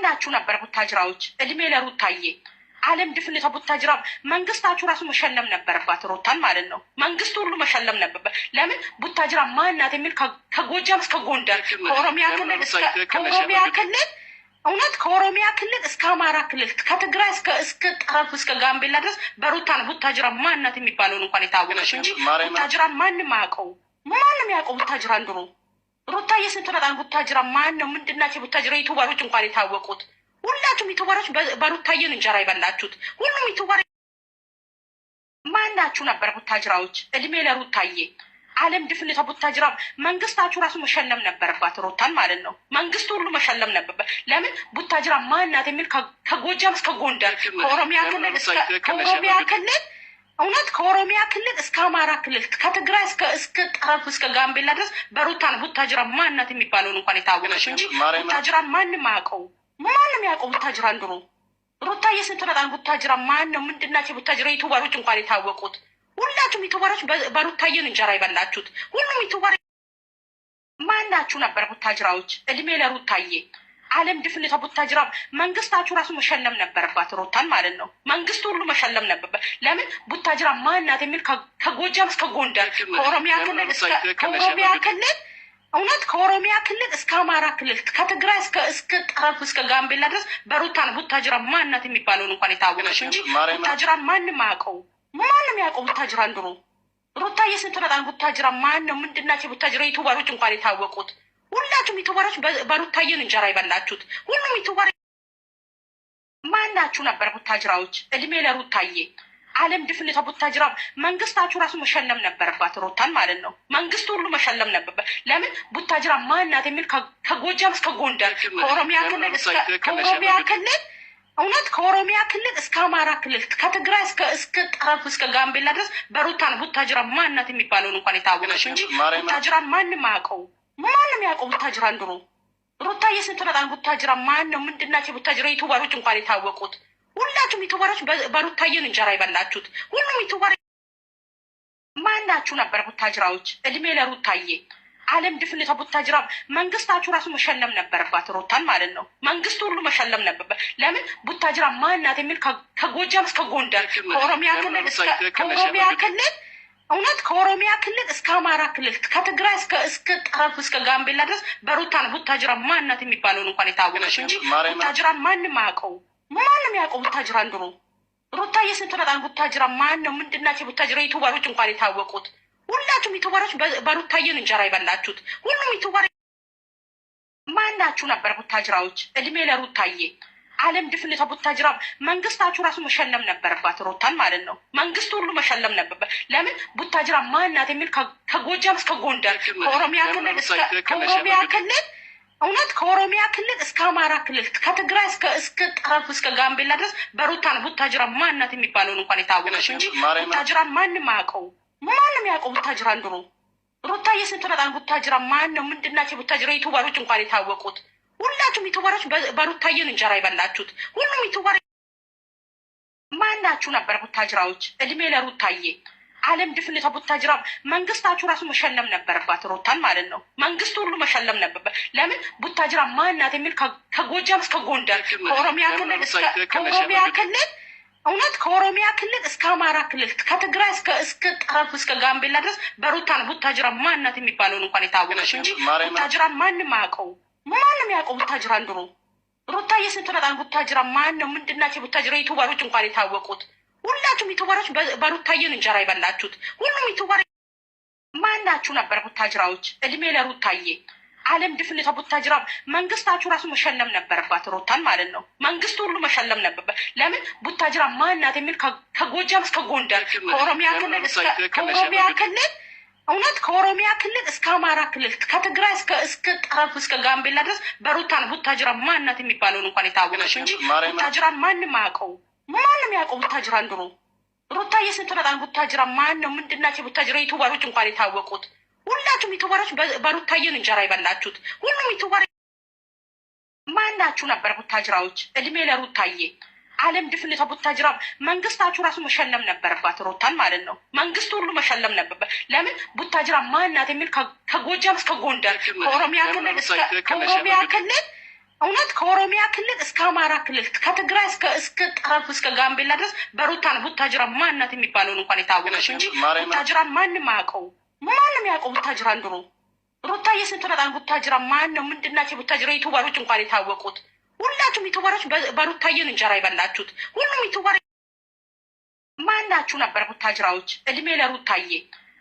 ማናችሁ ነበር ቡታጅራዎች? እድሜ ለሩታዬ ዓለም ድፍን ቡታጅራ መንግስታችሁ ራሱ መሸለም ነበረባት፣ ሩታን ማለት ነው። መንግስቱ ሁሉ መሸለም ነበረበት። ለምን ቡታጅራ ማናት የሚል ከጎጃም እስከ ጎንደር ከኦሮሚያ ክልል እውነት ከኦሮሚያ ክልል እስከ አማራ ክልል ከትግራይ እስከ ጠረፍ እስከ ጋምቤላ ድረስ በሩታ ነው ቡታጅራ ማናት የሚባለውን እንኳን የታወቀች እንጂ ቡታጅራን ማንም አያውቀው። ማንም ያውቀው ቡታጅራን ድሮ ሩታ የስንት ነጣን ቡታጅራ ማን ነው ምንድናቸው? ቡታጅራ ዩቱበሮች እንኳን የታወቁት ሁላችሁም ዩቱበሮች በሩታየን እንጀራ ይበላችሁት። ሁሉም ዩቱበር ማናችሁ ነበር ቡታጅራዎች? እድሜ ለሩታዬ ዓለም ድፍን ቡታጅራ መንግስታችሁ ራሱ መሸለም ነበረባት፣ ሩታን ማለት ነው። መንግስቱ ሁሉ መሸለም ነበረበት። ለምን ቡታጅራ ማናት የሚል ከጎጃም እስከ ጎንደር ከኦሮሚያ ክልል እውነት ከኦሮሚያ ክልል እስከ አማራ ክልል ከትግራይ እስከ ጠረፍ እስከ ጋምቤላ ድረስ በሩታን ቡታጅራ ማናት የሚባለውን እንኳን የታወቀች እንጂ ቡታጅራን ማንም አያውቀው። ማንም ያውቀው ቡታጅራን ድሮ ሩታ የስንት ነጣን ቡታጅራ ማን ነው ምንድናቸው? ቡታጅራ ዩቱበሮች እንኳን የታወቁት ሁላችሁም ዩቱበሮች በሩታየን እንጀራ ይበላችሁት። ሁሉም ዩቱበር ማናችሁ ነበር ቡታጅራዎች? እድሜ ለሩታዬ ዓለም ድፍን ቡታጅራ መንግስታችሁ ራሱ መሸለም ነበረባት፣ ሩታን ማለት ነው። መንግስቱ ሁሉ መሸለም ነበረበት። ለምን ቡታጅራ ማናት የሚል ከጎጃም እስከ ጎንደር ከኦሮሚያ ክልል እውነት ከኦሮሚያ ክልል እስከ አማራ ክልል ከትግራይ እስከ ጠረፍ እስከ ጋምቤላ ድረስ በሩታን ቡታጅራ ማናት የሚባለውን እንኳን የታወቀች እንጂ ቡታጅራን ማንም አያውቀው። ማንም ያውቀው ቡታጅራን ድሮ ሩታ የስንት ነጣን ቡታጅራ ማን ነው ምንድናቸው? ቡታጅራ ዩቱበሮች እንኳን የታወቁት ሁላችሁም ዩቱበሮች በሩታየን እንጀራ ይበላችሁት። ሁሉም ዩቱበር ማናችሁ ነበር ቡታጅራዎች? እድሜ ለሩታዬ ዓለም ድፍን ቡታጅራ መንግስታችሁ ራሱ መሸለም ነበረባት፣ ሩታን ማለት ነው። መንግስቱ ሁሉ መሸለም ነበረበት። ለምን ቡታጅራ ማናት የሚል ከጎጃም እስከ ጎንደር ከኦሮሚያ ክልል እውነት ከኦሮሚያ ክልል እስከ አማራ ክልል ከትግራይ እስከ ጠረፍ እስከ ጋምቤላ ድረስ በሩታን ቡታጅራ ማናት የሚባለውን እንኳን የታወቀች እንጂ ቡታጅራን ማንም አያውቀው። ማንም ያውቀው ቡታጅራን ድሮ ሩታ የስንት ነጣን ቡታጅራ ማን ነው ምንድናቸው? ቡታጅራ ዩቱበሮች እንኳን የታወቁት ሁላችሁም ዩቱበሮች በሩታየን እንጀራ ይበላችሁት። ሁሉም ዩቱበር ማናችሁ ነበር ቡታጅራዎች? እድሜ ለሩታዬ ዓለም ድፍን ቡታጅራ መንግስታችሁ ራሱ መሸለም ነበረባት፣ ሩታን ማለት ነው። መንግስቱ ሁሉ መሸለም ነበረበት። ለምን ቡታጅራ ማናት የሚል ከጎጃም እስከ ጎንደር ከኦሮሚያ ክልል እውነት ከኦሮሚያ ክልል እስከ አማራ ክልል ከትግራይ እስከ ጠረፍ እስከ ጋምቤላ ድረስ በሩታን ቡታጅራ ማናት የሚባለውን እንኳን የታወቀች እንጂ ቡታጅራን ማንም አያውቀው። ማንም ያውቀው ቡታጅራን ድሮ ሩታ የስንት ነጣን ቡታጅራ ማን ነው ምንድናቸው? ቡታጅራ ዩቱበሮች እንኳን የታወቁት ሁላችሁም ዩቱበሮች በሩታየን እንጀራ ይበላችሁት። ሁሉም ዩቱበር ማናችሁ ነበር ቡታጅራዎች? እድሜ ለሩታዬ ዓለም ድፍን ቡታጅራ መንግስታችሁ ራሱ መሸለም ነበረባት፣ ሩታን ማለት ነው። መንግስቱ ሁሉ መሸለም ነበረበት። ለምን ቡታጅራ ማናት የሚል ከጎጃም እስከ ጎንደር ከኦሮሚያ ክልል እውነት ከኦሮሚያ ክልል እስከ አማራ ክልል ከትግራይ እስከ ጠረፍ እስከ ጋምቤላ ድረስ በሩታን ቡታጅራ ማናት የሚባለውን እንኳን የታወቀች እንጂ ቡታጅራን ማንም አያውቀው። ማንም ያውቀው ቡታጅራን ድሮ ሩታ የስንት ነጣን ቡታጅራ ማን ነው ምንድናቸው? ቡታጅራ ዩቱበሮች እንኳን የታወቁት ሁላችሁም ዩቱበሮች በሩታየን እንጀራ ይበላችሁት። ሁሉም ዩቱበር ማናችሁ ነበር ቡታጅራዎች? እድሜ ለሩታዬ ዓለም ድፍን ቡታጅራ መንግስታችሁ ራሱ መሸለም ነበረባት፣ ሩታን ማለት ነው። መንግስቱ ሁሉ መሸለም ነበረበት። ለምን ቡታጅራ ማናት የሚል ከጎጃም እስከ ጎንደር ከኦሮሚያ ክልል እውነት ከኦሮሚያ ክልል እስከ አማራ ክልል ከትግራይ እስከ ጠረፍ እስከ ጋምቤላ ድረስ በሩታን ቡታጅራ ማናት የሚባለውን እንኳን የታወቀች እንጂ ቡታጅራን ማንም አያውቀው። ማንም ያውቀው ቡታጅራን ድሮ ሩታ የስንት ነጣን ቡታጅራ ማን ነው ምንድናቸው? ቡታጅራ ዩቱበሮች እንኳን የታወቁት ሁላችሁም ዩቱበሮች በሩታየን እንጀራ ይበላችሁት። ሁሉም ዩቱበር ማናችሁ ነበር ቡታጅራዎች? እድሜ ለሩታዬ ዓለም ድፍን ቡታጅራ መንግስታችሁ ራሱ መሸለም ነበረባት፣ ሩታን ማለት ነው። መንግስቱ ሁሉ መሸለም ነበረበት። ለምን ቡታጅራ ማናት የሚል ከጎጃም እስከ ጎንደር ከኦሮሚያ ክልል እውነት ከኦሮሚያ ክልል እስከ አማራ ክልል ከትግራይ እስከ ጠረፍ እስከ ጋምቤላ ድረስ በሩታን ቡታጅራ ማናት የሚባለውን እንኳን የታወቀች እንጂ ቡታጅራን ማንም አያውቀው። ማንም ያውቀው ቡታጅራን ድሮ ሩታ የስንት ነጣን ቡታጅራ ማን ነው ምንድናቸው? ቡታጅራ ዩቱበሮች እንኳን የታወቁት ሁላችሁም ዩቱበሮች በሩታየን እንጀራ ይበላችሁት። ሁሉም ዩቱበር ማናችሁ ነበር ቡታጅራዎች? እድሜ ለሩታዬ ዓለም ድፍን ቡታጅራ መንግስታችሁ ራሱ መሸለም ነበረባት፣ ሩታን ማለት ነው። መንግስቱ ሁሉ መሸለም ነበረበት። ለምን ቡታጅራ ማናት የሚል ከጎጃም እስከ ጎንደር ከኦሮሚያ ክልል እውነት ከኦሮሚያ ክልል እስከ አማራ ክልል ከትግራይ እስከ ጠረፍ እስከ ጋምቤላ ድረስ በሩታን ቡታጅራ ማናት የሚባለውን እንኳን የታወቀች እንጂ ቡታጅራን ማንም አያውቀው። ማንም ያውቀው ቡታጅራን ድሮ ሩታዬ ስትመጣን ቡታጅራ ማን ነው ምንድናቸው? ቡታጅራ ዩቱበሮች እንኳን የታወቁት ሁላችሁም ዩቱበሮች በሩታዬን እንጀራ ይበላችሁት። ሁሉም ዩቱበር ማናችሁ ነበር? ቡታጅራዎች እድሜ ለሩታዬ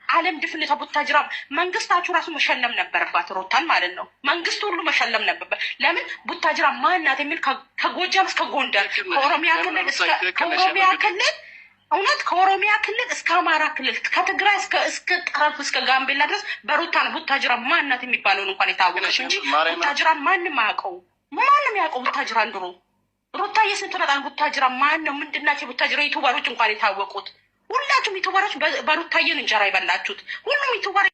ዓለም ድፍንታ ቡታጅራ መንግስታችሁ ራሱ መሸለም ነበረባት። ሩታን ማለት ነው መንግስቱ ሁሉ መሸለም ነበረበት። ለምን ቡታጅራ ማናት የሚል ከጎጃም እስከ ጎንደር ከኦሮሚያ ክልል እውነት ከኦሮሚያ ክልል እስከ አማራ ክልል ከትግራይ እስከ ጠረፍ እስከ ጋምቤላ ድረስ በሩታን ቡታጅራ ማናት የሚባለውን እንኳን የታወቀች እንጂ ቡታጅራን ማንም አያውቀው። ማንም ያውቀው ቡታጅራን ድሮ ሩታዬ ስትመጣን ቡታጅራ ማን ነው ምንድናቸው? ቡታጅራ ዩቱበሮች እንኳን የታወቁት ሁላችሁም ዩቱበሮች በሩታዬን እንጀራ ይበላችሁት። ሁሉም ዩቱበር